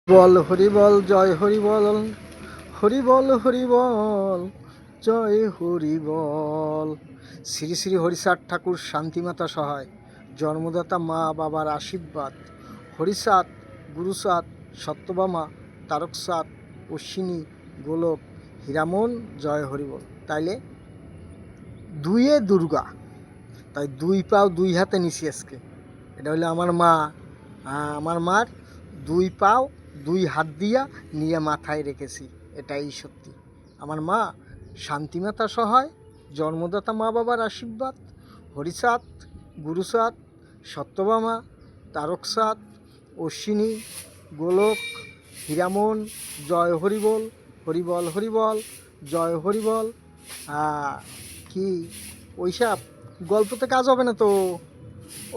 বল হরি বল জয় হরি বল, হরি বল হরি বল জয় হরি বল। শ্রী শ্রী হরিচাঁদ ঠাকুর শান্তিমাতা সহায়, জন্মদাতা মা বাবার আশীর্বাদ। হরিচাঁদ, গুরুচাঁদ, সত্যভামা, তারকচাঁদ, অশ্বিনী, গোলক, হীরামন জয় হরি বল। তাইলে দুইয়ে দুর্গা, তাই দুই পাও দুই হাতে নিছি আজকে। এটা হলো আমার মা, আমার মার দুই পাও দুই হাত দিয়া নিয়ে মাথায় রেখেছি, এটাই সত্যি। আমার মা শান্তিমাতা সহায়, জন্মদাতা মা বাবার আশীর্বাদ। হরিচাঁদ, গুরুচাঁদ, সত্যভামা, তারকচাঁদ, অশ্বিনী, গোলক, হীরামন জয় হরিবল, হরিবল হরিবল জয় হরিবল। কি ওইসব গল্পতে কাজ হবে না তো।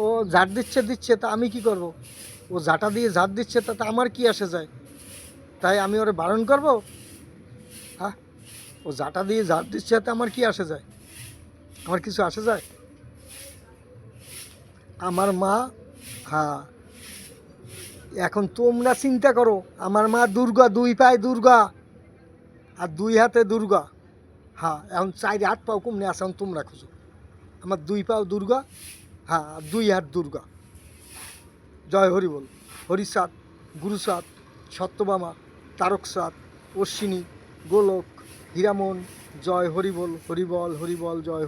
ও ঝাড় দিচ্ছে তা আমি কি করব? ও ঝাঁটা দিয়ে ঝাড় দিচ্ছে তাতে আমার কি আসে যায়? তাই আমি ওরে বারণ করব? হ্যাঁ, ও ঝাঁটা দিয়ে ঝাড় দিচ্ছে তাতে আমার কি আসে যায়? আমার কিছু আসে যায়? আমার মা, হ্যাঁ, এখন তোমরা চিন্তা করো, আমার মা দুর্গা, দুই পায়ে দুর্গা আর দুই হাতে দুর্গা। হ্যাঁ, এখন চার হাত পাও কমনে আছে, এখন তোমরা খুঁজো। আমার দুই পাও দুর্গা, হ্যাঁ, আর দুই হাত দুর্গা। জয় হরি বল। হরিচাঁদ, গুরুচাঁদ, সত্যভামা, তারকচাঁদ, অশ্বিনী, গোলক, হীরামন জয় হরি বল, হরিবল হরিবল জয়।